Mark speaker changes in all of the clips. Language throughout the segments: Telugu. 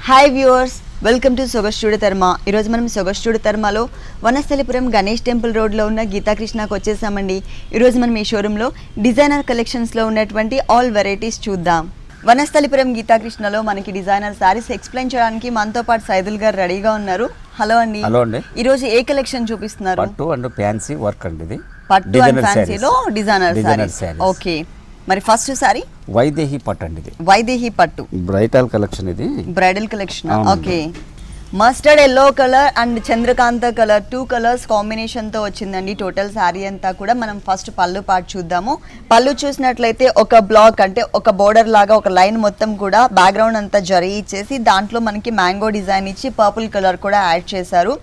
Speaker 1: Hi viewers, welcome to Soga studio Tarma. ఈరోజు మనం సొగ స్టూడియో తర్మాలో వనస్థలిపురం గణేష్ టెంపుల్ రోడ్లో ఉన్న గీతాకృష్ణకు వచ్చేసామండి. ఈరోజు మనం ఈ షోరూంలో డిజైనర్ కలెక్షన్స్లో ఉన్నటువంటి ఆల్ వెరైటీస్ చూద్దాం. వనస్థలిపురం గీతాకృష్ణలో మనకి డిజైనర్ సారీస్ ఎక్స్ప్లెయిన్ చేయడానికి మనతో పాటు సైదుల్ గారు రెడీగా ఉన్నారు. హలో అండి.
Speaker 2: హలో అండి.
Speaker 1: ఈరోజు ఏ కలెక్షన్ చూపిస్తున్నారు?
Speaker 2: పట్టు అండ్ ఫ్యాన్సీ వర్క్ అండి. ఇది
Speaker 1: పట్టు అండ్ ఫ్యాన్సీలో డిజైనర్ సారీస్. ఓకే, మరి ఫస్ట్ సారీ
Speaker 2: వైదేహి పట్టు అండి. ఇది
Speaker 1: వైదేహి పట్టు
Speaker 2: బ్రైడల్ కలెక్షన్. ఇది
Speaker 1: bridal collection. Okay, mustard yellow colour and Chandrakanta colour 2 colours combination తో వచ్చిందండి. టోటల్ శారీ అంతా కూడా మనం ఫస్ట్ పళ్ళు పార్ట్ చూద్దాము. పళ్ళు చూసినట్లయితే ఒక బ్లాక్ అంటే ఒక బోర్డర్ లాగా ఒక లైన్ మొత్తం కూడా బ్యాక్గ్రౌండ్ అంతా జరీ ఇచ్చేసి దాంట్లో మనకి మ్యాంగో డిజైన్ ఇచ్చి పర్పుల్ కలర్ కూడా యాడ్ చేశారు.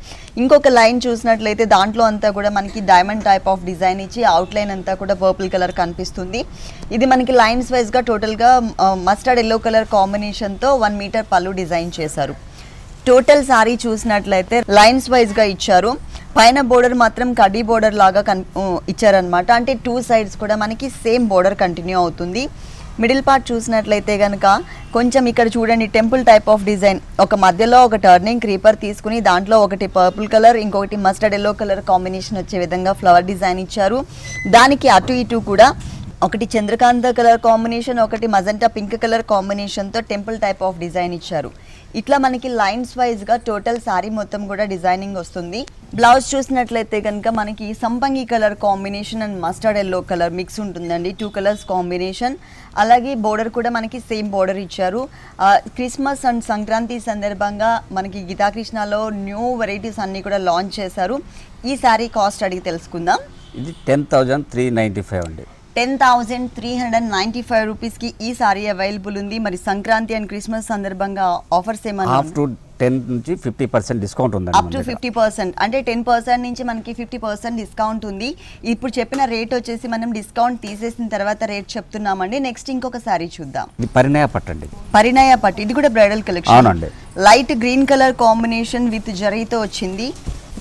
Speaker 1: ఇంకొక లైన్ చూసినట్లయితే దాంట్లో అంతా కూడా మనకి డైమండ్ టైప్ ఆఫ్ డిజైన్ ఇచ్చి అవుట్ లైన్ అంతా కూడా పర్పుల్ కలర్ కనిపిస్తుంది. ఇది మనకి లైన్స్ వైజ్ గా టోటల్ గా మస్టర్డ్ ఎల్లో కలర్ కాంబినేషన్ తో 1 మీటర్ పళ్ళు డిజైన్ చేశారు. టోటల్ సారీ చూసినట్లయితే లైన్స్ వైజ్ గా ఇచ్చారు. పైన బోర్డర్ మాత్రం కడ్డీ బోర్డర్ లాగా ఇచ్చారనమాట. అంటే 2 సైడ్స్ కూడా మనకి సేమ్ బోర్డర్ కంటిన్యూ అవుతుంది. మిడిల్ పార్ట్ చూసినట్లయితే కనుక కొంచెం ఇక్కడ చూడండి టెంపుల్ టైప్ ఆఫ్ డిజైన్, ఒక మధ్యలో ఒక టర్నింగ్ క్రీపర్ తీసుకుని దాంట్లో ఒకటి పర్పుల్ కలర్ ఇంకొకటి మస్టర్డ్ ఎల్లో కలర్ కాంబినేషన్ వచ్చే విధంగా ఫ్లవర్ డిజైన్ ఇచ్చారు. దానికి అటు ఇటు కూడా ఒకటి చంద్రకాంత కలర్ కాంబినేషన్, ఒకటి మజంటా పింక్ కలర్ కాంబినేషన్తో టెంపుల్ టైప్ ఆఫ్ డిజైన్ ఇచ్చారు. ఇట్లా మనకి లైన్స్ వైజ్గా టోటల్ శారీ మొత్తం కూడా డిజైనింగ్ వస్తుంది. బ్లౌజ్ చూసినట్లయితే కనుక మనకి సంపంగి colour combination and mustard yellow colour mix ఉంటుందండి. 2 కలర్స్ కాంబినేషన్. అలాగే బోర్డర్ కూడా మనకి సేమ్ బోర్డర్ ఇచ్చారు. క్రిస్మస్ అండ్ సంక్రాంతి సందర్భంగా మనకి గీతాకృష్ణలో న్యూ వెరైటీస్ అన్నీ కూడా లాంచ్ చేశారు. ఈ శారీ కాస్ట్ అడిగి తెలుసుకుందాం.
Speaker 2: ఇది 10,395 అండి.
Speaker 1: 10,395 రూపీస్కి ఈ సారీ అవైలబుల్ ఉంది. మరి సంక్రాంతి అండ్ క్రిస్మస్ సందర్భంగా ఆఫర్స్ ఏమన్నా?
Speaker 2: అప్ టు 10 నుంచి 50% డిస్కౌంట్ ఉంది.
Speaker 1: అప్ టు 50% అంటే 10% నుంచి మనకి 50% డిస్కౌంట్ ఉంది. ఇప్పుడు చెప్పిన రేట్ వచ్చేసి మనం డిస్కౌంట్ తీసేసిన తర్వాత రేట్ చెప్తున్నామండి. నెక్స్ట్ ఇంకొక సారీ చూద్దాం.
Speaker 2: ఇది పరిణయ పట్టు అండి.
Speaker 1: పరిణయ పట్టు, ఇది కూడా బ్రైడల్ కలెక్షన్.
Speaker 2: అవునండి.
Speaker 1: Light green colour combination with జరీతో వచ్చింది.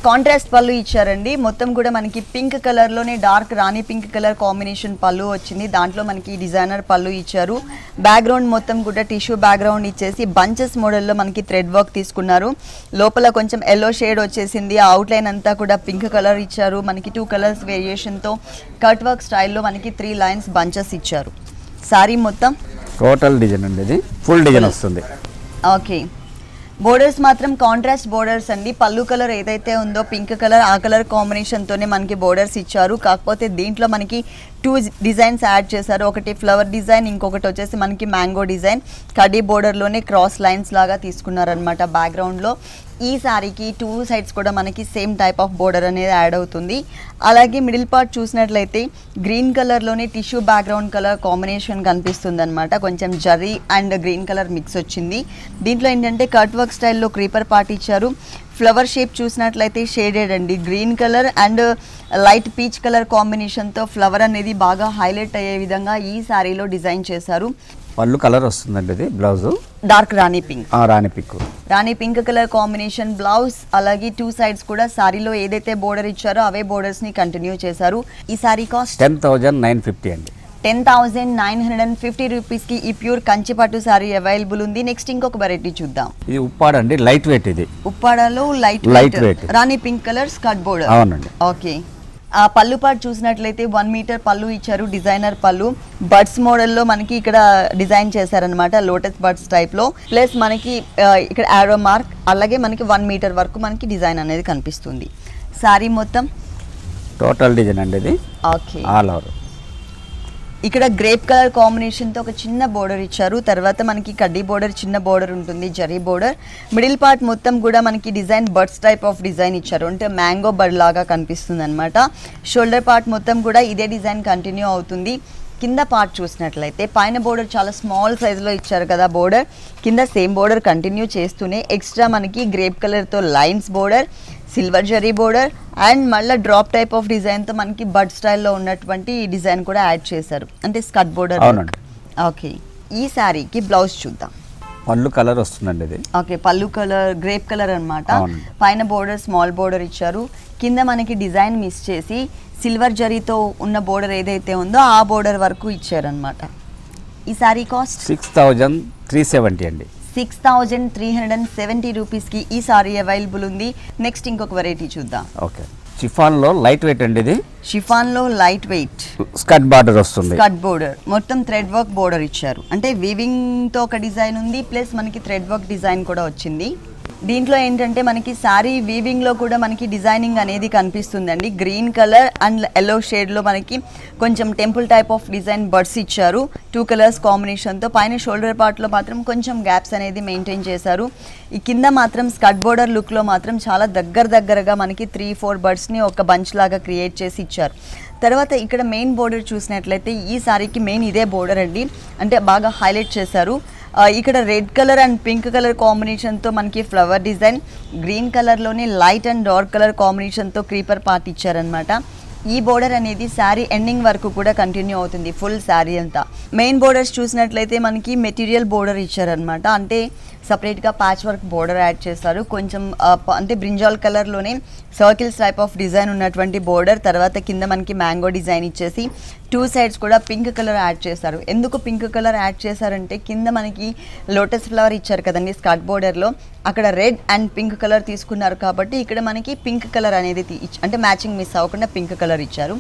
Speaker 1: కాంట్రాస్ట్ పళ్ళు ఇచ్చారండి. మొత్తం కూడా మనకి పింక్ కలర్లోనే డార్క్ రాణి పింక్ కలర్ కాంబినేషన్ పళ్ళు వచ్చింది. దాంట్లో మనకి డిజైనర్ పళ్ళు ఇచ్చారు. బ్యాక్గ్రౌండ్ మొత్తం కూడా టిష్యూ బ్యాక్గ్రౌండ్ ఇచ్చేసి బంచెస్ మోడల్లో మనకి థ్రెడ్ వర్క్ తీసుకున్నారు. లోపల కొంచెం ఎల్లో షేడ్ వచ్చేసింది. అవుట్లైన్ అంతా కూడా పింక్ కలర్ ఇచ్చారు. మనకి 2 కలర్స్ వేరియేషన్తో కట్ వర్క్ స్టైల్లో మనకి 3 లైన్స్ బంచెస్ ఇచ్చారు. సారీ మొత్తం
Speaker 2: టోటల్ డిజైన్ అండి. ఇది ఫుల్ డిజైన్ వస్తుంది.
Speaker 1: ఓకే, బోర్డర్స్ మాత్రం కాంట్రాస్ట్ బోర్డర్స్ అండి. పళ్ళు కలర్ ఏదైతే ఉందో పింక్ కలర్, ఆ కలర్ కాంబినేషన్తోనే మనకి బోర్డర్స్ ఇచ్చారు. కాకపోతే దీంట్లో మనకి 2 డిజైన్స్ యాడ్ చేశారు. ఒకటి ఫ్లవర్ డిజైన్, ఇంకొకటి వచ్చేసి మనకి మ్యాంగో డిజైన్. కడ్డీ బోర్డర్లోనే క్రాస్ లైన్స్ లాగా తీసుకున్నారనమాట బ్యాక్గ్రౌండ్లో. ఈ శారీకి 2 సైడ్స్ కూడా మనకి సేమ్ టైప్ ఆఫ్ బోర్డర్ అనేది యాడ్ అవుతుంది. అలాగే మిడిల్ పార్ట్ చూసినట్లయితే గ్రీన్ కలర్లోనే టిష్యూ బ్యాక్గ్రౌండ్ కలర్ కాంబినేషన్ కనిపిస్తుంది అనమాట. కొంచెం zari and green colour mix వచ్చింది. దీంట్లో ఏంటంటే కట్ వర్క్ స్టైల్లో క్రీపర్ పార్ట్ ఇచ్చారు. ఫ్లవర్ షేప్ చూసినట్లయితే షేడెడ్ అండి. Green colour and light peach colour కాంబినేషన్తో ఫ్లవర్ అనేది బాగా హైలైట్ అయ్యే విధంగా ఈ శారీలో డిజైన్ చేశారు.
Speaker 2: పళ్ళు కలర్ వస్తుందండి. ఇది బ్లౌజ్
Speaker 1: డార్క్ రాణి పింక్. రాణి పింక్ కలర్ కాంబినేషన్ బ్లౌజ్. అలాగే 2 సైడ్స్ కూడా సారీలో ఏదైతే బోర్డర్ ఇచ్చారో అవే బోర్డర్స్ ని కంటిన్యూ చేశారు. ఈ సారీ కాస్ట్
Speaker 2: 10,950 అండి.
Speaker 1: 10,950 రూపీస్కి ఈ ప్యూర్ కంచిపట్టు సారీ అవైలబుల్ ఉంది. నెక్స్ట్ ఇంకొక వెరైటీ చూద్దాం.
Speaker 2: ఇది ఉప్పాడ అండి. Light weight. ఇది
Speaker 1: ఉప్పాడలో లైట్ వెయిట్ రాణి పింక్ కలర్ స్కర్ట్ బోర్డర్.
Speaker 2: అవునండి.
Speaker 1: ఓకే, ఆ పళ్ళు పార్ట్ చూసినట్లయితే 1 మీటర్ పళ్ళు ఇచ్చారు. డిజైనర్ పళ్ళు బర్డ్స్ మోడల్లో మనకి ఇక్కడ డిజైన్ చేశారనమాట. లోటస్ బర్డ్స్ టైప్లో. ప్లస్ మనకి ఇక్కడ యారో మార్క్, అలాగే మనకి 1 మీటర్ వరకు మనకి డిజైన్ అనేది కనిపిస్తుంది. సారీ మొత్తం
Speaker 2: టోటల్ డిజైన్ అండి. ఇది
Speaker 1: ఓకే,
Speaker 2: ఆల్ ఓవర్.
Speaker 1: ఇక్కడ గ్రేప్ కలర్ కాంబినేషన్తో ఒక చిన్న బోర్డర్ ఇచ్చారు. తర్వాత మనకి కడ్డీ బోర్డర్, చిన్న బోర్డర్ ఉంటుంది, జరీ బోర్డర్. మిడిల్ పార్ట్ మొత్తం కూడా మనకి design birds type of design ఇచ్చారు. అంటే మ్యాంగో బర్డ్ లాగా కనిపిస్తుంది అనమాట. షోల్డర్ పార్ట్ మొత్తం కూడా ఇదే డిజైన్ కంటిన్యూ అవుతుంది. కింద పార్ట్ చూసినట్లయితే పైన బోర్డర్ చాలా స్మాల్ సైజులో ఇచ్చారు కదా బోర్డర్. కింద సేమ్ బోర్డర్ కంటిన్యూ చేస్తూనే ఎక్స్ట్రా మనకి గ్రేప్ కలర్తో lines border, silver zari border and మళ్ళీ డ్రాప్ టైప్ ఆఫ్ డిజైన్తో మనకి బర్డ్ స్టైల్లో ఉన్నటువంటి డిజైన్ కూడా యాడ్ చేశారు. అంటే స్కర్ట్ బోర్డర్. ఓకే, ఈ శారీకి బ్లౌజ్ చూద్దాం.
Speaker 2: పళ్ళు కలర్ వస్తుందండి. ఇది
Speaker 1: ఓకే, పళ్ళు కలర్ గ్రేప్ కలర్ అనమాట. పైన బోర్డర్ స్మాల్ బోర్డర్ ఇచ్చారు. కింద మనకి డిజైన్ మిస్ చేసి సిల్వర్ జరీతో ఉన్న బోర్డర్ ఏదైతే ఉందో ఆ బోర్డర్ వరకు ఇచ్చారనమాట. ఈ శారీ కాస్ట్
Speaker 2: 6,370 అండి.
Speaker 1: 6370 రూపీస్కి ఈ సారీ అవైలబుల్ ఉంది. నెక్స్ట్ ఇంకొక వెరైటీ చూద్దాం.
Speaker 2: ఓకే, షిఫాన్లో లైట్ వెయిట్ అండి ఇది.
Speaker 1: షిఫాన్లో లైట్ వెయిట్
Speaker 2: స్కర్ట్ బార్డర్ వస్తుంది.
Speaker 1: స్కర్ట్ బోర్డర్ మొత్తం థ్రెడ్ వర్క్ బోర్డర్ ఇచ్చారు. అంటే వీవింగ్తో ఒక డిజైన్ ఉంది, ప్లస్ మనకి థ్రెడ్ వర్క్ డిజైన్ కూడా వచ్చింది. దీంట్లో ఏంటంటే మనకి శారీ వీవింగ్లో కూడా మనకి డిజైనింగ్ అనేది కనిపిస్తుందండి. గ్రీన్ కలర్ అండ్ ఎల్లో షేడ్లో మనకి కొంచెం temple type of design birds ఇచ్చారు 2 కలర్స్ కాంబినేషన్తో. పైన షోల్డర్ పార్ట్లో మాత్రం కొంచెం గ్యాప్స్ అనేది మెయింటైన్ చేశారు. ఈ కింద మాత్రం స్కర్ట్ బోర్డర్ లుక్లో మాత్రం చాలా దగ్గరగా మనకి 3-4 బర్డ్స్ని ఒక బంచ్ లాగా క్రియేట్ చేసి ఇచ్చారు. తర్వాత ఇక్కడ మెయిన్ బోర్డర్ చూసినట్లయితే ఈ సారీకి మెయిన్ ఇదే బోర్డర్ అండి, అంటే బాగా హైలైట్ చేశారు. ఇక్కడ red colour and pink colour కాంబినేషన్తో మనకి ఫ్లవర్ డిజైన్, గ్రీన్ కలర్లోనే లైట్ అండ్ డార్క్ కలర్ కాంబినేషన్తో క్రీపర్ పార్ట్ ఇచ్చారనమాట. ఈ బోర్డర్ అనేది శారీ ఎండింగ్ వరకు కూడా కంటిన్యూ అవుతుంది ఫుల్ శారీ అంతా. మెయిన్ బోర్డర్స్ చూసినట్లయితే మనకి మెటీరియల్ బోర్డర్ ఇచ్చారనమాట, అంటే సపరేట్గా ప్యాచ్ వర్క్ బోర్డర్ యాడ్ చేస్తారు. కొంచెం అంటే బ్రింజాల్ కలర్లోనే సర్కిల్స్ టైప్ ఆఫ్ డిజైన్ ఉన్నటువంటి బోర్డర్. తర్వాత కింద మనకి మ్యాంగో డిజైన్ ఇచ్చేసి 2 సైడ్స్ కూడా పింక్ కలర్ యాడ్ చేశారు. ఎందుకు పింక్ కలర్ యాడ్ చేశారంటే కింద మనకి లోటస్ ఫ్లవర్ ఇచ్చారు కదండి స్కర్ట్ బోర్డర్లో, అక్కడ రెడ్ అండ్ పింక్ కలర్ తీసుకున్నారు కాబట్టి ఇక్కడ మనకి పింక్ కలర్ అనేది అంటే మ్యాచింగ్ మిస్ అవ్వకుండా పింక్ కలర్ ఇచ్చారు.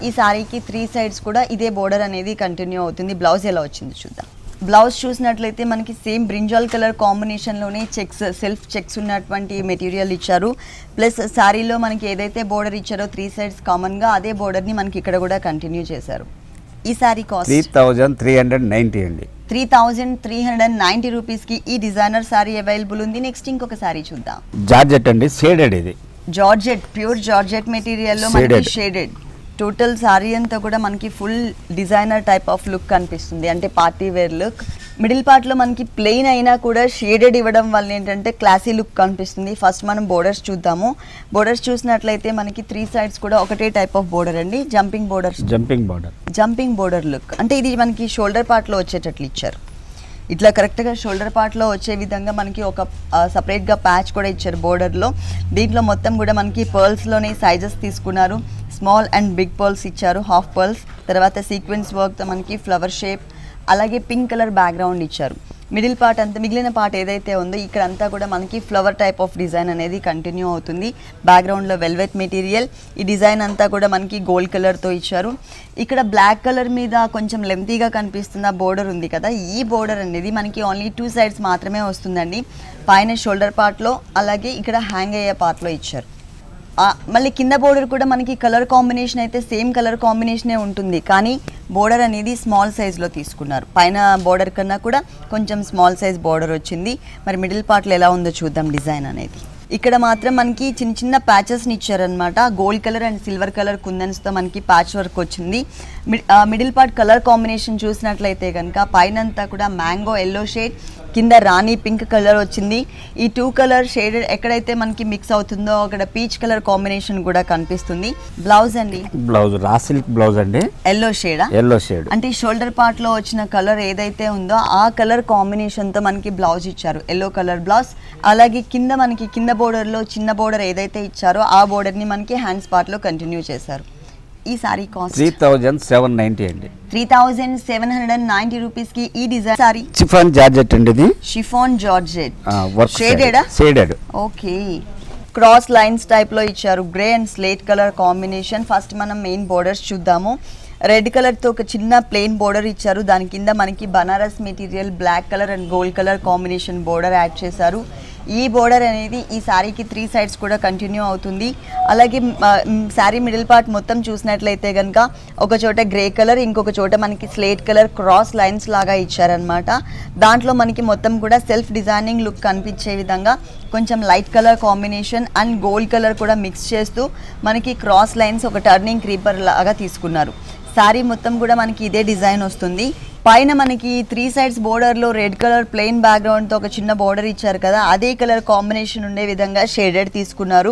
Speaker 1: ఈ సారీకి 3 సైడ్స్ కూడా ఇదే బోర్డర్ అనేది కంటిన్యూ అవుతుంది. బ్లౌజ్ ఎలా వచ్చింది చూద్దాం. బ్లౌజ్ చూసినట్లయితే మనకి సేమ్ బ్రింజాల్ కలర్ కాంబినేషన్లోనే చెక్స్ సెల్ఫ్ చెక్స్ ఉన్నటువంటి మెటీరియల్ ఇచ్చారు. ప్లస్ శారీలో మనకి ఏదైతే బోర్డర్ ఇచ్చారో 3 సైడ్స్ కామన్గా అదే బోర్డర్ని మనకి ఇక్కడ కూడా కంటిన్యూ చేశారు. ఈ సారీ కాస్ట్
Speaker 2: 3390 అండి.
Speaker 1: 3390 రూపీస్కి ఈ డిజైనర్ సారీ అవైలబుల్ ఉంది. నెక్స్ట్ ఇంకొక సారీ చూద్దాం.
Speaker 2: జార్జెట్ అండి, షేడెడ్ ఇది.
Speaker 1: జార్జెట్, ప్యూర్ జార్జెట్ మెటీరియల్లో మనకి షేడెడ్. టోటల్ సారీ అంతా కూడా మనకి full designer type of look కనిపిస్తుంది, అంటే పార్టీ వేర్ లుక్. మిడిల్ పార్ట్లో మనకి ప్లెయిన్ అయినా కూడా షేడెడ్ ఇవ్వడం వల్ల ఏంటంటే క్లాసీ లుక్ కనిపిస్తుంది. ఫస్ట్ మనం బోర్డర్స్ చూద్దాము. బోర్డర్స్ చూసినట్లయితే మనకి 3 సైడ్స్ కూడా ఒకటే టైప్ ఆఫ్ బోర్డర్ అండి, జంపింగ్ బోర్డర్ లుక్. అంటే ఇది మనకి షోల్డర్ పార్ట్లో వచ్చేటట్లు ఇచ్చారు. ఇట్లా కరెక్ట్గా షోల్డర్ పార్ట్లో వచ్చే విధంగా మనకి ఒక సపరేట్గా ప్యాచ్ కూడా ఇచ్చారు బోర్డర్లో. దీంట్లో మొత్తం కూడా మనకి పర్ల్స్లోనే సైజెస్ తీసుకున్నారు. స్మాల్ అండ్ బిగ్ పర్ల్స్ ఇచ్చారు, హాఫ్ పర్ల్స్. తర్వాత సీక్వెన్స్ వర్క్తో మనకి ఫ్లవర్ షేప్, అలాగే పింక్ కలర్ బ్యాక్గ్రౌండ్ ఇచ్చారు. మిడిల్ పార్ట్ అంతా, మిగిలిన పార్ట్ ఏదైతే ఉందో ఇక్కడ అంతా కూడా మనకి ఫ్లవర్ టైప్ ఆఫ్ డిజైన్ అనేది కంటిన్యూ అవుతుంది. బ్యాక్గ్రౌండ్లో వెల్వెట్ మెటీరియల్. ఈ డిజైన్ అంతా కూడా మనకి గోల్డ్ కలర్తో ఇచ్చారు. ఇక్కడ బ్లాక్ కలర్ మీద కొంచెం లెంతీగా కనిపిస్తున్న బోర్డర్ ఉంది కదా, ఈ బోర్డర్ అనేది మనకి ఓన్లీ 2 సైడ్స్ మాత్రమే వస్తుందండి. పైన షోల్డర్ పార్ట్లో, అలాగే ఇక్కడ హ్యాంగ్ అయ్యే పార్ట్లో ఇచ్చారు. మళ్ళీ కింద బోర్డర్ కూడా మనకి కలర్ కాంబినేషన్ అయితే సేమ్ కలర్ కాంబినేషనే ఉంటుంది, కానీ బోర్డర్ అనేది స్మాల్ సైజ్లో తీసుకున్నారు. పైన బోర్డర్ కన్నా కూడా కొంచెం స్మాల్ సైజ్ బోర్డర్ వచ్చింది. మరి మిడిల్ పార్ట్లో ఎలా ఉందో చూద్దాం డిజైన్ అనేది. ఇక్కడ మాత్రం మనకి చిన్న చిన్న ప్యాచెస్ని ఇచ్చారనమాట. Gold colour and silver colour కుందన్స్తో మనకి ప్యాచ్ వర్క్ వచ్చింది. మిడిల్ పార్ట్ కలర్ కాంబినేషన్ చూసినట్లయితే కనుక పైనంతా కూడా మ్యాంగో ఎల్లో షేడ్, కింద రాణి పింక్ కలర్ వచ్చింది. ఈ 2 కలర్ షేడెడ్ ఎక్కడైతే మనకి మిక్స్ అవుతుందో అక్కడ పీచ్ కలర్ కాంబినేషన్ కూడా కనిపిస్తుంది. బ్లౌజ్ అండి,
Speaker 2: బ్లౌజ్ రా సిల్క్ బ్లౌజ్ అండి,
Speaker 1: ఎల్లో షేడ్. అంటే షోల్డర్ పార్ట్ లో వచ్చిన కలర్ ఏదైతే ఉందో ఆ కలర్ కాంబినేషన్ తో మనకి బ్లౌజ్ ఇచ్చారు, ఎల్లో కలర్ బ్లౌజ్. అలాగే కింద మనకి కింద బోర్డర్ లో చిన్న బోర్డర్ ఏదైతే ఇచ్చారో ఆ బోర్డర్ ని మనకి హ్యాండ్స్ పార్ట్ లో కంటిన్యూ చేశారు. ఈ సారీ కాస్ట్
Speaker 2: 3790 అండి.
Speaker 1: 3790 రూపీస్ కి ఈ డిజైన్ సారీ
Speaker 2: షిఫాన్ జార్జెట్ అండి. ఇది
Speaker 1: chiffon georgette
Speaker 2: shaded.
Speaker 1: Okay, cross lines type లో ఇచ్చారు. Grey and slate colour combination. First మనం మెయిన్ బోర్డర్స్ చూద్దాము. రెడ్ కలర్ తో ఒక చిన్న ప్లెయిన్ బోర్డర్ ఇచ్చారు. దాని కింద మనకి Banaras material black colour and gold colour combination border add చేశారు. ఈ బోర్డర్ అనేది ఈ శారీకి 3 సైడ్స్ కూడా కంటిన్యూ అవుతుంది. అలాగే శారీ మిడిల్ పార్ట్ మొత్తం చూసినట్లయితే కనుక ఒక చోట గ్రే కలర్, ఇంకొక చోట మనకి స్లేట్ కలర్ క్రాస్ లైన్స్ లాగా ఇచ్చారనమాట. దాంట్లో మనకి మొత్తం కూడా సెల్ఫ్ డిజైనింగ్ లుక్ కనిపించే విధంగా కొంచెం light colour combination and gold colour కూడా మిక్స్ చేస్తూ మనకి క్రాస్ లైన్స్ ఒక టర్నింగ్ క్రీపర్ లాగా తీసుకున్నారు. శారీ మొత్తం కూడా మనకి ఇదే డిజైన్ వస్తుంది. పైన మనకి 3 సైడ్స్ బోర్డర్లో రెడ్ కలర్ ప్లెయిన్ బ్యాక్గ్రౌండ్తో ఒక చిన్న బోర్డర్ ఇచ్చారు కదా, అదే కలర్ కాంబినేషన్ ఉండే విధంగా షేడెడ్ తీసుకున్నారు.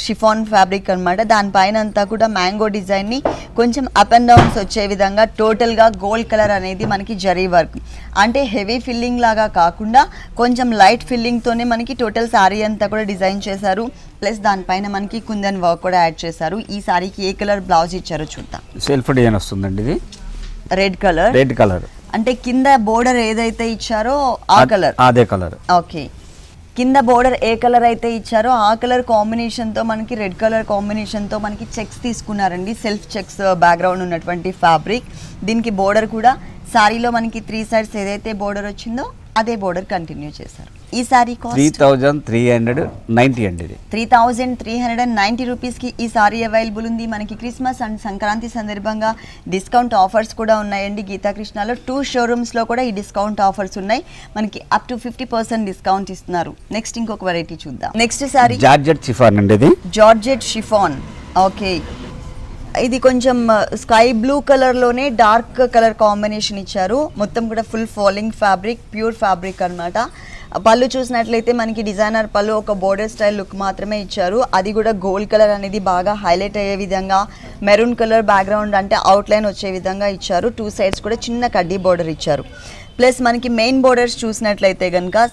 Speaker 1: షిఫాన్ ఫ్యాబ్రిక్ అనమాట. దానిపైన అంతా కూడా మ్యాంగో డిజైన్ని కొంచెం అప్ అండ్ డౌన్స్ వచ్చే విధంగా టోటల్గా గోల్డ్ కలర్ అనేది మనకి జరీ వర్క్, అంటే హెవీ ఫిల్లింగ్ లాగా కాకుండా కొంచెం లైట్ ఫిల్లింగ్తోనే మనకి టోటల్ శారీ అంతా కూడా డిజైన్ చేశారు. ప్లస్ దానిపైన మనకి కుందన్ వర్క్ కూడా యాడ్ చేశారు. ఈ శారీకి ఏ కలర్ బ్లౌజ్ ఇచ్చారో చూద్దాం.
Speaker 2: సెల్ఫ్ డిజైన్ వస్తుందండి. ఇది
Speaker 1: రెడ్ కలర్ అంటే కింద బోర్డర్ ఏదైతే ఇచ్చారో ఆ కలర్,
Speaker 2: అదే కలర్.
Speaker 1: ఓకే. కింద బోర్డర్ ఏ కలర్ అయితే ఇచ్చారో ఆ కలర్ కాంబినేషన్తో మనకి రెడ్ కలర్ కాంబినేషన్తో మనకి చెక్స్ తీసుకున్నారండి. సెల్ఫ్ చెక్స్ బ్యాక్గ్రౌండ్ ఉన్నటువంటి ఫ్యాబ్రిక్. దీనికి బోర్డర్ కూడా సారీలో మనకి 3 సైడ్స్ ఏదైతే బోర్డర్ వచ్చిందో అదే బోర్డర్ కంటిన్యూ చేశారు. ఈ సారీ కాస్ట్
Speaker 2: 3390 అండి. ఇది
Speaker 1: 3390 రూపీస్కి ఈ సారీ అవైలబుల్ ఉంది. మనకి క్రిస్మస్ అండ్ సంక్రాంతి సందర్భంగా డిస్కౌంట్ ఆఫర్స్ కూడా ఉన్నాయండి. గీతాకృష్ణలో 2 షోరూమ్స్లో కూడా ఈ డిస్కౌంట్ ఆఫర్స్ ఉన్నాయి. మనకి అప్ టు 50% డిస్కౌంట్ ఇస్తున్నారు. నెక్స్ట్ ఇంకొక వెరైటీ చూద్దాం. నెక్స్ట్ సారీ
Speaker 2: జార్జెట్ షిఫాన్ అండి. ఇది
Speaker 1: జార్జెట్ షిఫాన్. ఓకే, ఇది కొంచెం స్కై బ్లూ కలర్లోనే డార్క్ కలర్ కాంబినేషన్ ఇచ్చారు. మొత్తం కూడా full falling fabric, pure fabric అనమాట. పళ్ళు చూసినట్లయితే మనకి డిజైనర్ పళ్ళు, ఒక బోర్డర్ స్టైల్ లుక్ మాత్రమే ఇచ్చారు. అది కూడా గోల్డ్ కలర్ అనేది బాగా హైలైట్ అయ్యే విధంగా, మెరూన్ కలర్ బ్యాక్గ్రౌండ్ అంటే అవుట్లైన్ వచ్చే విధంగా ఇచ్చారు. 2 సైడ్స్ కూడా చిన్న కడ్డీ బోర్డర్ ఇచ్చారు. ప్లస్ మనకి మెయిన్ బోర్డర్స్ చూసినట్లయితే కనుక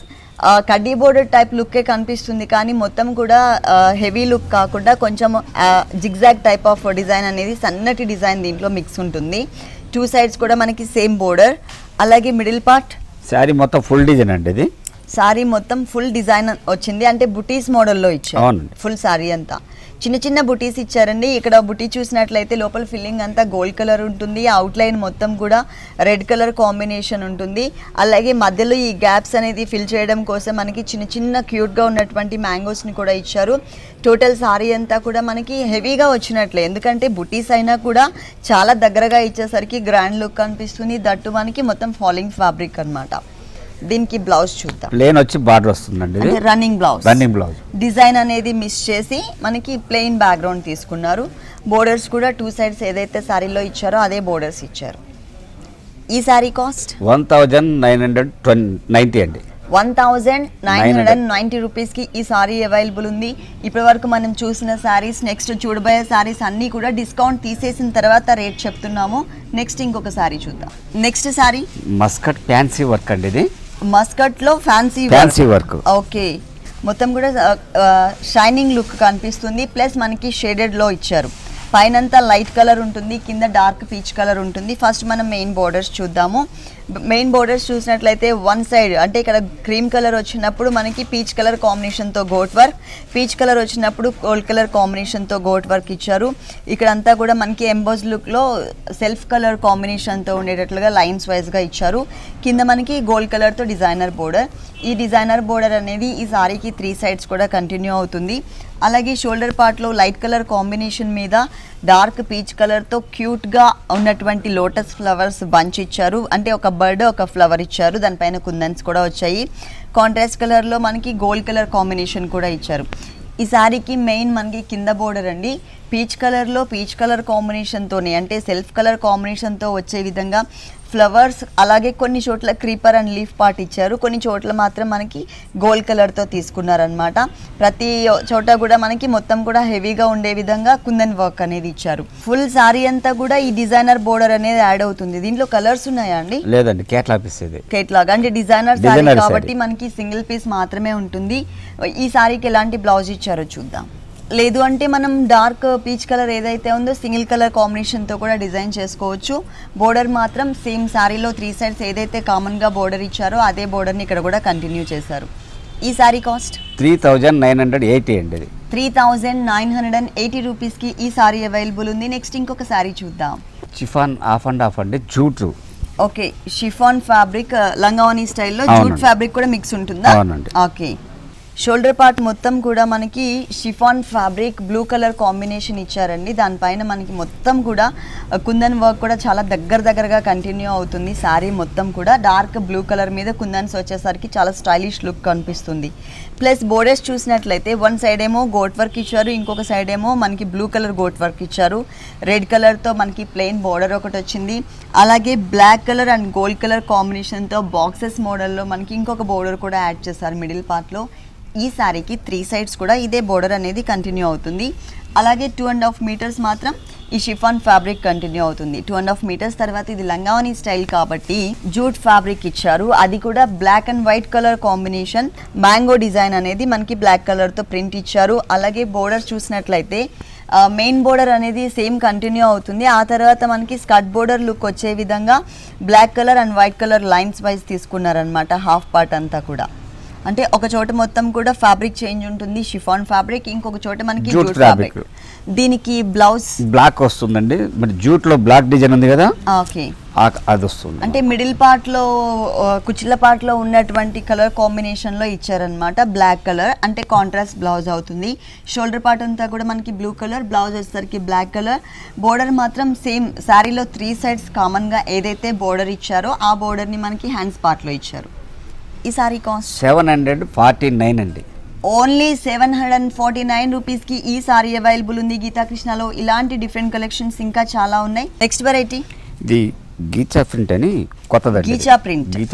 Speaker 1: కడ్డీ బోర్డర్ టైప్ లుక్కే కనిపిస్తుంది, కానీ మొత్తం కూడా హెవీ లుక్ కాకుండా కొంచెం జిగ్జాగ్ టైప్ ఆఫ్ డిజైన్ అనేది, సన్నటి డిజైన్ దీంట్లో మిక్స్ ఉంటుంది. 2 సైడ్స్ కూడా మనకి సేమ్ బోర్డర్. అలాగే మిడిల్ పార్ట్
Speaker 2: శారీ మొత్తం ఫుల్ డిజైన్ అండి. ఇది
Speaker 1: సారీ మొత్తం ఫుల్ డిజైన్ వచ్చింది, అంటే బుటీస్ మోడల్లో ఇచ్చారు. ఫుల్ సారీ అంతా చిన్న చిన్న బుటీస్ ఇచ్చారండి. ఇక్కడ బుటీ చూసినట్లయితే లోపల ఫిల్లింగ్ అంతా గోల్డ్ కలర్ ఉంటుంది. అవుట్లైన్ మొత్తం కూడా రెడ్ కలర్ కాంబినేషన్ ఉంటుంది. అలాగే మధ్యలో ఈ గ్యాప్స్ అనేది ఫిల్ చేయడం కోసం మనకి చిన్న చిన్న క్యూట్గా ఉన్నటువంటి మ్యాంగోస్ని కూడా ఇచ్చారు. టోటల్ సారీ అంతా కూడా మనకి హెవీగా వచ్చినట్లే, ఎందుకంటే బుటీస్ అయినా కూడా చాలా దగ్గరగా ఇచ్చేసరికి గ్రాండ్ లుక్ కనిపిస్తుంది. దట్టు మనకి మొత్తం ఫాలింగ్ ఫ్యాబ్రిక్ అనమాట. దీనికి బ్లౌజ్ చూద్దాం.
Speaker 2: ప్లెయిన్ వచ్చి బార్డర్ వస్తుందండి.
Speaker 1: అంటే రన్నింగ్ బ్లౌజ్ డిజైన్ అనేది మిస్ చేసి మనకి ప్లెయిన్ బ్యాక్గ్రౌండ్ తీసుకున్నారు. బోర్డర్స్ కూడా 2 సైడ్స్ ఏదైతే సారీలో ఇచ్చారో అదే బోర్డర్స్ ఇచ్చారు. ఈ సారీ కాస్ట్
Speaker 2: 1990 అండి.
Speaker 1: 1990 రూపీస్కి ఈ సారీ అవైలబుల్ ఉంది. ఇప్పటి వరకు మనం చూసిన సారీస్, నెక్స్ట్ చూడబోయే సారీస్ అన్నీ కూడా డిస్కౌంట్ తీసేసిన తర్వాత రేట్ చెప్తున్నాము. నెక్స్ట్ ఇంకొక సారీ చూద్దాం. Next sorry
Speaker 2: Muscat fancy work అండి. ఇది
Speaker 1: మస్కట్లో ఫ్యాన్సీ వర్క్. ఓకే, మొత్తం కూడా షైనింగ్ లుక్ కనిపిస్తుంది. ప్లస్ మనకి షేడెడ్లో ఇచ్చారు. పైనంతా లైట్ కలర్ ఉంటుంది, కింద డార్క్ పీచ్ కలర్ ఉంటుంది. ఫస్ట్ మనం మెయిన్ బోర్డర్స్ చూద్దాము. మెయిన్ బోర్డర్స్ చూసినట్లయితే 1 సైడ్ అంటే ఇక్కడ క్రీమ్ కలర్ వచ్చినప్పుడు మనకి పీచ్ కలర్ కాంబినేషన్తో గోట్ వర్క్, పీచ్ కలర్ వచ్చినప్పుడు గోల్డ్ కలర్ కాంబినేషన్తో గోట్ వర్క్ ఇచ్చారు. ఇక్కడంతా కూడా మనకి ఎంబోజ్ లుక్లో సెల్ఫ్ కలర్ కాంబినేషన్తో ఉండేటట్లుగా లైన్స్ వైజ్గా ఇచ్చారు. కింద మనకి గోల్డ్ కలర్తో డిజైనర్ బోర్డర్. ఈ డిజైనర్ బోర్డర్ అనేది ఈ సారీకి 3 సైడ్స్ కూడా కంటిన్యూ అవుతుంది. అలాగే షోల్డర్ పార్ట్లో లైట్ కలర్ కాంబినేషన్ మీద డార్క్ పీచ్ కలర్తో క్యూట్గా ఉన్నటువంటి లోటస్ ఫ్లవర్స్ బంచ్ ఇచ్చారు. అంటే ఒక బర్డ్, ఒక ఫ్లవర్ ఇచ్చారు. దానిపైన కుందన్స్ కూడా వచ్చాయి. కాంట్రాస్ట్ కలర్లో మనకి గోల్డ్ కలర్ కాంబినేషన్ కూడా ఇచ్చారు. ఈ సారీకి మెయిన్ మనకి కింద బోర్డర్ అండి. పీచ్ కలర్లో పీచ్ కలర్ కాంబినేషన్తోనే, అంటే సెల్ఫ్ కలర్ కాంబినేషన్తో వచ్చే విధంగా ఫ్లవర్స్, అలాగే కొన్ని చోట్ల క్రీపర్ అండ్ లీఫ్ పార్ట్ ఇచ్చారు. కొన్ని చోట్ల మాత్రం మనకి గోల్డ్ కలర్తో తీసుకున్నారనమాట. ప్రతి చోట కూడా మనకి మొత్తం కూడా హెవీగా ఉండే విధంగా కుందన్ వర్క్ అనేది ఇచ్చారు. ఫుల్ సారీ అంతా కూడా ఈ డిజైనర్ బోర్డర్ అనేది యాడ్ అవుతుంది. దీంట్లో కలర్స్ ఉన్నాయా అండి?
Speaker 2: లేదండి, కేటలాగ్ పీస్ ఇది.
Speaker 1: కేటలాగ్ అంటే డిజైనర్ సారీ కాబట్టి మనకి సింగిల్ పీస్ మాత్రమే ఉంటుంది. ఈ సారీకి ఎలాంటి బ్లౌజ్ ఇచ్చారో చూద్దాం. లేదు అంటే మనం డార్క్ పీచ్ కలర్ ఏదైతే ఉందో సింగిల్ కలర్ కాంబినేషన్తో కూడా డిజైన్ చేసుకోవచ్చు. బోర్డర్ మాత్రం సేమ్ సారీలో 3 సైడ్స్ ఏదైతే కామన్గా బోర్డర్ ఇచ్చారో అదే బోర్డర్ని ఇక్కడ కూడా కంటిన్యూ చేశారు. ఈ సారీ కాస్ట్
Speaker 2: 3980 అండి.
Speaker 1: 3980 రూపీస్కి ఈ సారీ అవైలబుల్ ఉంది. నెక్స్ట్ ఇంకొక సారీ చూద్దాం.
Speaker 2: షిఫాన్ ఆఫ్ అండ్ ఆఫ్ అండి, జూట్.
Speaker 1: ఓకే, షిఫాన్ ఫ్యాబ్రిక్, లంగావని స్టైల్లో జూట్ ఫ్యాబ్రిక్ కూడా మిక్స్ ఉంటుందా?
Speaker 2: అవునండి.
Speaker 1: ఓకే, షోల్డర్ పార్ట్ మొత్తం కూడా మనకి chiffon fabric blue colour combination ఇచ్చారండి. దానిపైన మనకి మొత్తం కూడా కుందన్ వర్క్ కూడా చాలా దగ్గరగా కంటిన్యూ అవుతుంది. శారీ మొత్తం కూడా డార్క్ బ్లూ కలర్ మీద కుందన్స్ వచ్చేసరికి చాలా స్టైలిష్ లుక్ కనిపిస్తుంది. ప్లస్ బోర్డర్స్ చూసినట్లయితే 1 సైడ్ ఏమో గోట్ వర్క్ ఇచ్చారు, ఇంకొక సైడ్ ఏమో మనకి బ్లూ కలర్ గోట్ వర్క్ ఇచ్చారు. రెడ్ కలర్తో మనకి ప్లెయిన్ బోర్డర్ ఒకటి వచ్చింది. అలాగే black colour and gold colour కాంబినేషన్తో బాక్సెస్ మోడల్లో మనకి ఇంకొక బోర్డర్ కూడా యాడ్ చేశారు మిడిల్ పార్ట్లో. ఈ సారీకి 3 సైడ్స్ కూడా ఇదే బోర్డర్ అనేది కంటిన్యూ అవుతుంది. అలాగే 2.5 మీటర్స్ మాత్రం ఈ షిఫాన్ ఫ్యాబ్రిక్ కంటిన్యూ అవుతుంది. 2.5 మీటర్స్ తర్వాత ఇది లంగావని స్టైల్ కాబట్టి జూట్ ఫ్యాబ్రిక్ ఇచ్చారు. అది కూడా black and white colour combination, mango design అనేది మనకి బ్లాక్ కలర్తో ప్రింట్ ఇచ్చారు. అలాగే బోర్డర్ చూసినట్లయితే మెయిన్ బోర్డర్ అనేది సేమ్ కంటిన్యూ అవుతుంది. ఆ తర్వాత మనకి స్కర్ట్ బోర్డర్ లుక్ వచ్చే విధంగా black colour and white colour lines wise తీసుకున్నారనమాట. హాఫ్ పార్ట్ అంతా కూడా అంటే ఒక చోట మొత్తం కూడా ఫ్యాబ్రిక్ చేంజ్ ఉంటుంది, షిఫాన్ ఫ్యాబ్రిక్, ఇంకొక చోట మనకి జూట్ ఫ్యాబ్రిక్. దీనికి బ్లౌజ్
Speaker 2: బ్లాక్ వస్తుందండి, మరి జూట్ లో బ్లాక్ డిజైన్ ఉంది కదా,
Speaker 1: ఓకే
Speaker 2: అది వస్తుంది.
Speaker 1: అంటే మిడిల్ పార్ట్ లో కుచ్చిల పార్ట్ లో ఉన్నటువంటి కలర్ కాంబినేషన్ లో ఇచ్చారనమాట. బ్లాక్ కలర్ అంటే కాంట్రాస్ట్ బ్లౌజ్ అవుతుంది. షోల్డర్ పార్ట్ అంతా కూడా మనకి బ్లూ కలర్, బ్లౌజ్ వచ్చేసరికి బ్లాక్ కలర్. బోర్డర్ మాత్రం సేమ్ శారీలో 3 సైడ్స్ కామన్ గా ఏదైతే బోర్డర్ ఇచ్చారో ఆ బోర్డర్ ని మనకి హ్యాండ్స్ పార్ట్ లో ఇచ్చారు. ఈ సారీ కాస్ట్
Speaker 2: 749 అండి.
Speaker 1: ఓన్లీ 749 రూపీస్ కి ఈ సారీ అవైలబుల్ ఉంది గీతా కృష్ణలో. ఇలాంటి డిఫరెంట్ కలెక్షన్స్ ఇంకా చాలా ఉన్నాయి. నెక్స్ట్ వెరైటీ
Speaker 2: ఇది గీచా ప్రింట్ అని కొత్తదండి.
Speaker 1: Ghicha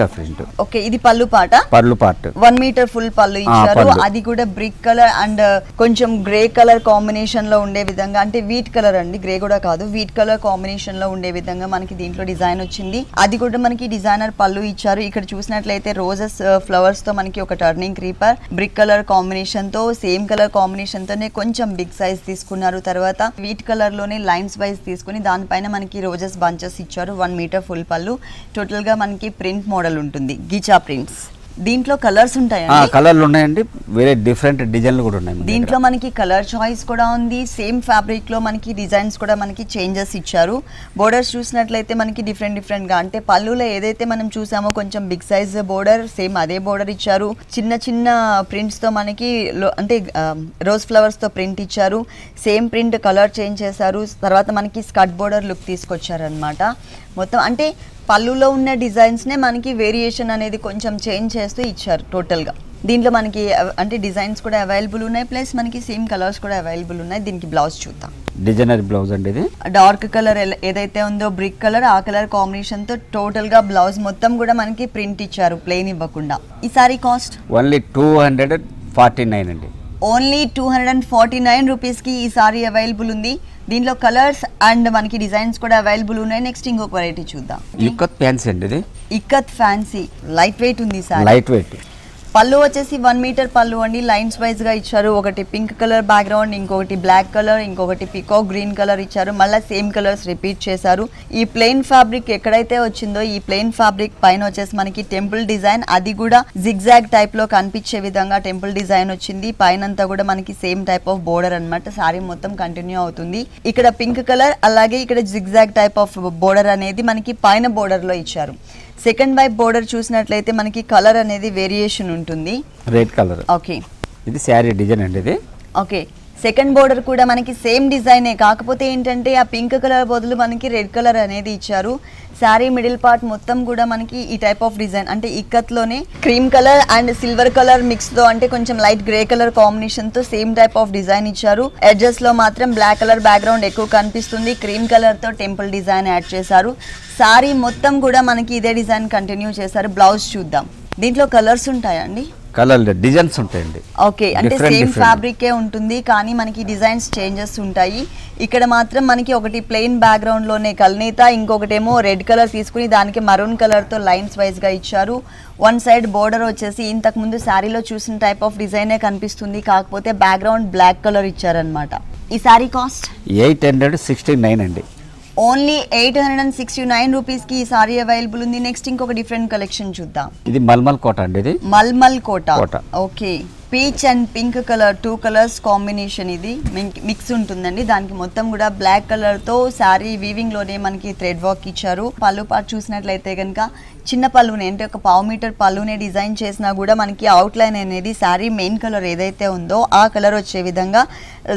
Speaker 1: print okay. ఇది పళ్ళు పార్ట్ 1 మీటర్ ఫుల్ పళ్ళు ఇచ్చారు. అది కూడా బ్రిక్ కలర్ అండ్ కొంచెం గ్రే కలర్ కాంబినేషన్ లో ఉండే విధంగా, అంటే వీట్ కలర్ అండి, గ్రే కూడా కాదు, వీట్ కలర్ కాంబినేషన్ లో ఉండే విధంగా మనకి దీంట్లో డిజైన్ వచ్చింది. అది కూడా మనకి డిజైనర్ పళ్ళు ఇచ్చారు. ఇక్కడ చూసినట్లయితే రోజెస్ ఫ్లవర్స్ తో మనకి ఒక turning creeper, brick colour combination తో, సేమ్ కలర్ కాంబినేషన్ తోనే కొంచెం బిగ్ సైజ్ తీసుకున్నారు. తర్వాత వీట్ కలర్ లోనే లైన్స్ వైజ్ తీసుకుని దానిపైన మనకి రోజెస్ బంచెస్ ఇచ్చారు. 1 మీటర్ ఫుల్ పళ్ళు. టోటల్ గా మనకి ప్రింట్ మోడల్ ఉంటుంది, గీచా ప్రింట్స్. దీంట్లో కలర్స్ ఉంటాయండి,
Speaker 2: కలర్లు ఉన్నాయండి, వేరే డిఫరెంట్ డిజైన్లు కూడా ఉన్నాయి.
Speaker 1: దీంట్లో మనకి కలర్ చాయిస్ కూడా ఉంది. సేమ్ ఫ్యాబ్రిక్ లో మనకి డిజైన్స్ కూడా మనకి చేంజెస్ ఇచ్చారు. బోర్డర్స్ చూసినట్లయితే మనకి డిఫరెంట్ గా, అంటే పళ్ళులో ఏదైతే మనం చూసామో కొంచెం బిగ్ సైజ్ బోర్డర్, సేమ్ అదే బోర్డర్ ఇచ్చారు. చిన్న చిన్న ప్రింట్స్ తో మనకి అంటే రోజ్ ఫ్లవర్స్ తో ప్రింట్ ఇచ్చారు. సేమ్ ప్రింట్ కలర్ చేంజ్ చేశారు. తర్వాత మనకి స్కర్ట్ బోర్డర్ లుక్ తీసుకొచ్చారు అనమాట. మొత్తం అంటే పళ్ళులో ఉన్న డిజైన్స్ నే మనకి వేరియేషన్ అనేది కొంచెం చేంజ్ చేస్తూ ఇచ్చారు టోటల్ గా. దీంట్లో మనకి అంటే డిజైన్స్ కూడా అవైలబుల్ ఉన్నాయి, ప్లస్ మనకి సేమ్ కలర్స్ కూడా అవైలబుల్ ఉన్నాయి. దీనికి బ్లౌజ్ చూద్దాం.
Speaker 2: డిజైనర్ బ్లౌజ్ అండి. ఇది
Speaker 1: డార్క్ కలర్ ఏదైతే ఉందో బ్రిక్ కలర్, ఆ కలర్ కాంబినేషన్ తో టోటల్ గా బ్లౌజ్ మొత్తం కూడా మనకి ప్రింట్ ఇచ్చారు, ప్లెయిన్ ఇవ్వకుండా. ఈ సారీ కాస్ట్
Speaker 2: ఓన్లీ 249 అండి.
Speaker 1: ఓన్లీ 249 రూపీస్ కి ఈ సారీ అవైలబుల్ ఉంది. దీంట్లో కలర్స్ అండ్ మనకి డిజైన్స్ కూడా అవైలబుల్ ఉన్నాయి. నెక్స్ట్ ఇంకొక వెరైటీ చూద్దాం.
Speaker 2: ఇక్కత్ ఫ్యాన్సీ అండి. ఇది
Speaker 1: ఇక్కత్ ఫ్యాన్సీ లైట్ వెయిట్ ఉంది సార్.
Speaker 2: లైట్ వెయిట్
Speaker 1: పళ్ళు వచ్చేసి 1 మీటర్ పళ్ళు అండి. లైన్స్ వైజ్ గా ఇచ్చారు. ఒకటి పింక్ కలర్ బ్యాక్గ్రౌండ్, ఇంకొకటి బ్లాక్ కలర్, ఇంకొకటి పికాక్ గ్రీన్ కలర్ ఇచ్చారు. మళ్ళీ సేమ్ కలర్స్ రిపీట్ చేశారు. ఈ ప్లెయిన్ ఫ్యాబ్రిక్ ఎక్కడైతే వచ్చిందో ఈ ప్లెయిన్ ఫ్యాబ్రిక్ పైన వచ్చేసి మనకి టెంపుల్ డిజైన్, అది కూడా జిగ్జాగ్ టైప్ లో కనిపించే విధంగా టెంపుల్ డిజైన్ వచ్చింది. పైనంతా కూడా మనకి సేమ్ టైప్ ఆఫ్ బోర్డర్ అన్నమాట. సారీ మొత్తం కంటిన్యూ అవుతుంది. ఇక్కడ పింక్ కలర్, అలాగే ఇక్కడ జిగ్జాగ్ టైప్ ఆఫ్ బోర్డర్ అనేది మనకి పైన బోర్డర్ లో ఇచ్చారు. సెకండ్ వైపు బోర్డర్ చూసినట్లయితే మనకి కలర్ అనేది వేరియేషన్ ఉంటుంది,
Speaker 2: రెడ్ కలర్.
Speaker 1: ఓకే,
Speaker 2: ఇది శారీ డిజైన్ అండి. ఇది
Speaker 1: ఓకే. సెకండ్ బోర్డర్ కూడా మనకి సేమ్ డిజైనే, కాకపోతే ఏంటంటే ఆ పింక్ కలర్ బదులు మనకి రెడ్ కలర్ అనేది ఇచ్చారు. శారీ మిడిల్ పార్ట్ మొత్తం కూడా మనకి ఈ టైప్ ఆఫ్ డిజైన్, అంటే ఇక్కత్లోనే cream colour and silver colour mix తో, అంటే కొంచెం లైట్ గ్రే కలర్ కాంబినేషన్ తో సేమ్ టైప్ ఆఫ్ డిజైన్ ఇచ్చారు. ఎడ్జెస్ లో మాత్రం బ్లాక్ కలర్ బ్యాక్గ్రౌండ్ ఎక్కువ కనిపిస్తుంది. క్రీమ్ కలర్ తో టెంపుల్ డిజైన్ యాడ్ చేశారు. శారీ మొత్తం కూడా మనకి ఇదే డిజైన్ కంటిన్యూ చేశారు. బ్లౌజ్ చూద్దాం. దీంట్లో కలర్స్ ఉంటాయండి,
Speaker 2: కలర్ డిజైన్స్ ఉంటాయండి.
Speaker 1: ఓకే, అంటే సేమ్ ఫ్యాబ్రికే ఉంటుంది కానీ మనకి డిజైన్స్ చేంజెస్ ఉంటాయి. ఇక్కడ మాత్రం మనకి ఒకటి ప్లెయిన్ బ్యాక్గ్రౌండ్ లోనే కల్నేత, ఇంకొకటేమో రెడ్ కలర్ తీసుకుని దానికి మరూన్ కలర్ తో లైన్స్ వైజ్ గా ఇచ్చారు. వన్ సైడ్ బోర్డర్ వచ్చేసి ఇంతకు ముందు శారీలో చూసిన టైప్ ఆఫ్ డిజైనే కనిపిస్తుంది, కాకపోతే బ్యాక్గ్రౌండ్ బ్లాక్ కలర్ ఇచ్చారనమాట. ఈ శారీ కాస్ట్
Speaker 2: 869 అండి.
Speaker 1: ఓన్లీ 869 రూపీస్ కి ఈ సారీ అవైలబుల్ ఉంది. నెక్స్ట్ ఇంకొక డిఫరెంట్ కలెక్షన్ చూద్దాం.
Speaker 2: ఇది మల్మల్ కోట అండి. ఇది
Speaker 1: mulmul Kota, okay. Peach and pink colour 2 colours combination, ఇది మిక్స్ ఉంటుందండి. దానికి మొత్తం కూడా బ్లాక్ కలర్ తో శారీ వీవింగ్ లోనే మనకి థ్రెడ్ వర్క్ ఇచ్చారు. పళ్ళు పార్ట్ చూసినట్లయితే కనుక చిన్న పళ్ళునే, అంటే ఒక 1/2 మీటర్ పళ్ళునే డిజైన్ చేసినా కూడా మనకి అవుట్ లైన్ అనేది శారీ మెయిన్ కలర్ ఏదైతే ఉందో ఆ కలర్ వచ్చే విధంగా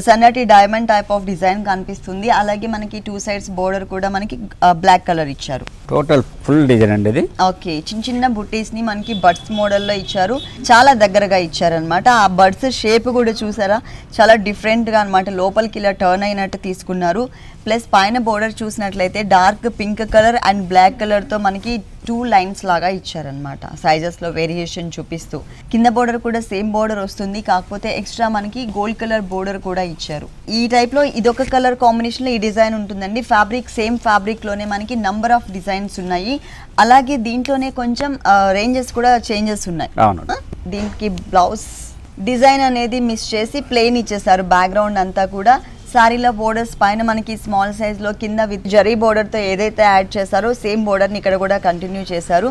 Speaker 1: సన్నటి డైమండ్ టైప్ ఆఫ్ డిజైన్ కనిపిస్తుంది. అలాగే మనకి 2 సైడ్స్ బోర్డర్ కూడా మనకి బ్లాక్ కలర్ ఇచ్చారు.
Speaker 2: టోటల్ ఫుల్ డిజైన్ అండి ఇది.
Speaker 1: ఓకే, చిన్న చిన్న బుట్టీస్ ని మనకి బర్డ్స్ మోడల్ లో ఇచ్చారు. చాలా దగ్గరగా ఇచ్చారనమాట. ఆ బర్డ్స్ షేప్ కూడా చూసారా, చాలా డిఫరెంట్ గా అనమాట. లోపలికి ఇలా టర్న్ అయినట్టు తీసుకున్నారు. ప్లస్ పైన బోర్డర్ చూసినట్లయితే dark pink colour and black colour తో మనకి 2 లైన్స్ లాగా ఇచ్చారనమాట. సైజెస్ లో వేరియేషన్ చూపిస్తూ కింద బోర్డర్ కూడా సేమ్ బోర్డర్ వస్తుంది, కాకపోతే ఎక్స్ట్రా మనకి గోల్డ్ కలర్ బోర్డర్ కూడా ఇచ్చారు. ఈ టైప్ లో ఇదొక కలర్ కాంబినేషన్ లో ఈ డిజైన్ ఉంటుందండి. ఫ్యాబ్రిక్ సేమ్ ఫ్యాబ్రిక్ లోనే మనకి నంబర్ ఆఫ్ డిజైన్స్ ఉన్నాయి. అలాగే దీంట్లోనే కొంచెం రేంజెస్ కూడా చేంజెస్ ఉన్నాయి. దీనికి బ్లౌజ్ డిజైన్ అనేది మిస్ చేసి ప్లెయిన్ ఇచ్చేసారు. బ్యాక్గ్రౌండ్ అంతా కూడా శారీలో బోర్డర్స్ పైన మనకి స్మాల్ సైజ్లో కింద విత్ జరీ బోర్డర్తో ఏదైతే యాడ్ చేశారో సేమ్ బోర్డర్ని ఇక్కడ కూడా కంటిన్యూ చేశారు.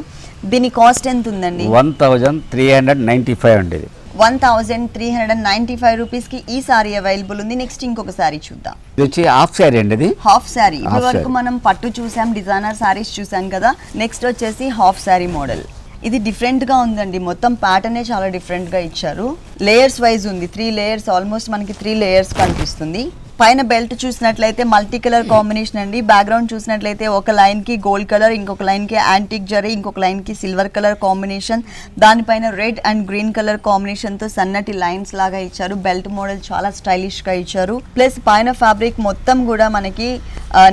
Speaker 1: దీని కాస్ట్ ఎంత ఉందండి?
Speaker 2: 1395 అండి. ఇది
Speaker 1: 1395 రూపీస్కి ఈ సారీ అవైలబుల్ ఉంది. నెక్స్ట్ ఇంకొక సారీ చూద్దాం.
Speaker 2: ఇది వచ్చి హాఫ్ శారీ అండి. ఇది
Speaker 1: హాఫ్ శారీ. ఇప్పటి వరకు మనం పట్టు చూసాం, డిజైనర్ సారీస్ చూసాం కదా. నెక్స్ట్ వచ్చేసి హాఫ్ శారీ మోడల్. ఇది డిఫరెంట్ గా ఉందండి. మొత్తం ప్యాటర్నే చాలా డిఫరెంట్ గా ఇచ్చారు. లేయర్స్ వైజ్ ఉంది. 3 లేయర్స్, ఆల్మోస్ట్ మనకి 3 లేయర్స్ కనిపిస్తుంది. పైన బెల్ట్ చూసినట్లయితే మల్టీ కలర్ కాంబినేషన్ అండి. బ్యాక్గ్రౌండ్ చూసినట్లయితే ఒక లైన్ కి గోల్డ్ కలర్, ఇంకొక లైన్ కి యాంటిక్ జరీ, ఇంకొక లైన్ కి సిల్వర్ కలర్ కాంబినేషన్, దానిపైన red and green colour combination తో సన్నటి లైన్స్ లాగా ఇచ్చారు. బెల్ట్ మోడల్ చాలా స్టైలిష్ గా ఇచ్చారు. ప్లస్ పైన ఫ్యాబ్రిక్ మొత్తం కూడా మనకి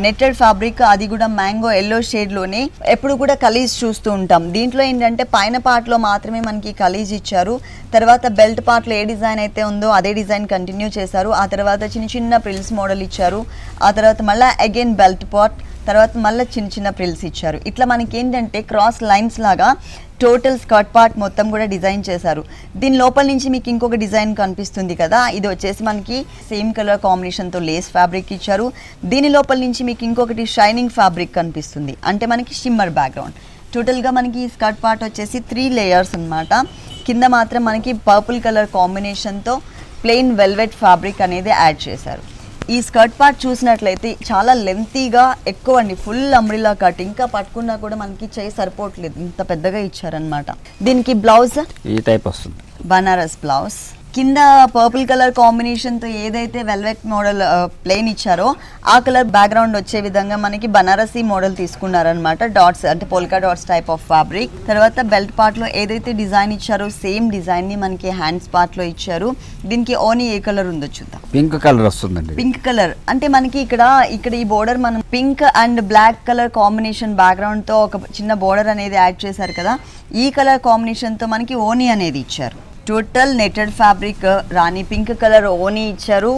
Speaker 1: నెట్టెడ్ ఫ్యాబ్రిక్, అది కూడా మ్యాంగో ఎల్లో షేడ్ లోనే. ఎప్పుడు కూడా కలీజ్ చూస్తూ ఉంటాం. దీంట్లో ఏంటంటే పైన పార్ట్ లో మాత్రమే మనకి కలీజ్ ఇచ్చారు. తర్వాత బెల్ట్ పార్ట్ లో ఏ డిజైన్ అయితే ఉందో అదే డిజైన్ కంటిన్యూ చేశారు. ఆ తర్వాత చిన్న చిన్న ప్రిల్స్ మోడల్ ఇచ్చారు. ఆ తర్వాత మళ్ళీ అగైన్ బెల్ట్ పార్ట్, తర్వాత మళ్ళీ చిన్న చిన్న ప్రిల్స్ ఇచ్చారు. ఇట్లా మనకి ఏంటంటే క్రాస్ లైన్స్ లాగా టోటల్ స్కర్ట్ పార్ట్ మొత్తం కూడా డిజైన్ చేశారు. దీని లోపల నుంచి మీకు ఇంకొక డిజైన్ కనిపిస్తుంది కదా, ఇది వచ్చేసి మనకి సేమ్ కలర్ కాంబినేషన్తో లేస్ ఫ్యాబ్రిక్ ఇచ్చారు. దీని లోపల నుంచి మీకు ఇంకొకటి షైనింగ్ ఫ్యాబ్రిక్ కనిపిస్తుంది, అంటే మనకి షిమ్మర్ బ్యాక్గ్రౌండ్. టోటల్గా మనకి ఈ స్కర్ట్ పార్ట్ వచ్చేసి 3 లేయర్స్ అన్నమాట. కింద మాత్రం మనకి పర్పుల్ కలర్ కాంబినేషన్తో ప్లెయిన్ వెల్వెట్ ఫ్యాబ్రిక్ అనేది యాడ్ చేశారు. ఈ స్కర్ట్ పార్ట్ చూసినట్లయితే చాలా లెంతీగా ఎక్కువ అండి. ఫుల్ అంబ్రిల్లా కట్, ఇంకా పట్టుకున్నా కూడా మనకి చేయి సరిపోవట్లేదు, ఇంత పెద్దగా ఇచ్చారనమాట. దీనికి బ్లౌజ్
Speaker 2: ఈ టైప్ వస్తుంది,
Speaker 1: బనారస్ బ్లౌజ్. కింద పర్పుల్ కలర్ కాంబినేషన్తో ఏదైతే వెల్వెట్ మోడల్ ప్లెయిన్ ఇచ్చారో ఆ కలర్ బ్యాక్గ్రౌండ్ వచ్చే విధంగా మనకి బనారసీ మోడల్ తీసుకున్నారనమాట. డాట్స్ అంటే polka dots type of fabric. తర్వాత బెల్ట్ పార్ట్లో ఏదైతే డిజైన్ ఇచ్చారో సేమ్ డిజైన్ని మనకి హ్యాండ్స్ పార్ట్లో ఇచ్చారు. దీనికి ఓనీ ఏ కలర్ ఉందో చూద్దాం.
Speaker 2: పింక్ కలర్ వస్తుందండి.
Speaker 1: పింక్ కలర్ అంటే మనకి ఇక్కడ ఈ బోర్డర్ మనం pink and black colour combination బ్యాక్గ్రౌండ్తో ఒక చిన్న బోర్డర్ అనేది యాడ్ చేశారు కదా. ఈ కలర్ కాంబినేషన్తో మనకి ఓనీ అనేది ఇచ్చారు. టోటల్ నెటెడ్ ఫ్యాబ్రిక్, రాణి పింక్ కలర్ ఓనీ ఇచ్చారు.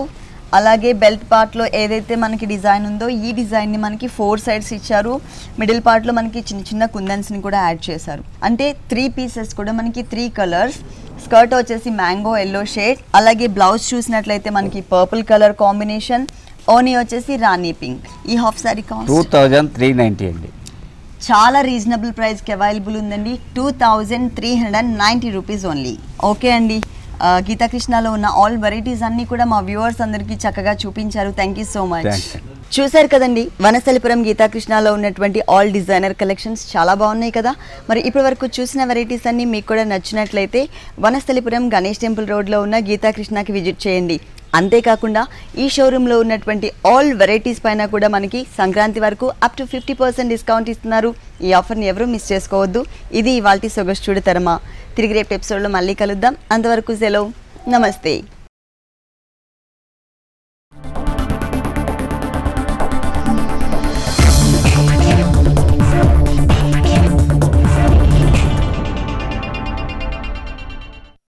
Speaker 1: అలాగే బెల్ట్ పార్ట్లో ఏదైతే మనకి డిజైన్ ఉందో ఈ డిజైన్ని మనకి 4 సైడ్స్ ఇచ్చారు. మిడిల్ పార్ట్లో మనకి చిన్న చిన్న కుందన్స్ని కూడా యాడ్ చేశారు. అంటే 3 పీసెస్ కూడా మనకి 3 కలర్స్. స్కర్ట్ వచ్చేసి మ్యాంగో ఎల్లో షేడ్. అలాగే బ్లౌజ్ చూసినట్లయితే మనకి పర్పుల్ కలర్ కాంబినేషన్, ఓనీ వచ్చేసి రాణి పింక్. ఈ హాఫ్ సారీ కాస్ట్
Speaker 2: 2390 అండి.
Speaker 1: చాలా రీజనబుల్ ప్రైస్కి అవైలబుల్ ఉందండి. 2390 రూపీస్ ఓన్లీ. ఓకే అండి, గీతాకృష్ణలో ఉన్న ఆల్ వెరైటీస్ అన్నీ కూడా మా వ్యూవర్స్ అందరికీ చక్కగా చూపించారు. Thank you so much. చూశారు కదండి, వనస్థలిపురం గీతాకృష్ణలో ఉన్నటువంటి ఆల్ డిజైనర్ కలెక్షన్స్ చాలా బాగున్నాయి కదా. మరి ఇప్పటి వరకు చూసిన వెరైటీస్ అన్నీ మీకు కూడా నచ్చినట్లయితే వనస్థలిపురం గణేష్ టెంపుల్ రోడ్లో ఉన్న గీతాకృష్ణకి విజిట్ చేయండి. అంతేకాకుండా ఈ షోరూంలో ఉన్నటువంటి ఆల్ వెరైటీస్ పైన కూడా మనకి సంక్రాంతి వరకు అప్ టు 50% డిస్కౌంట్ ఇస్తున్నారు. ఈ ఆఫర్ని ఎవరూ మిస్ చేసుకోవద్దు. ఇది ఇవాల్టి సొగసు చూడతరమా. తిరిగి రేపు ఎపిసోడ్లో మళ్ళీ కలుద్దాం. అంతవరకు సెలవు, నమస్తే.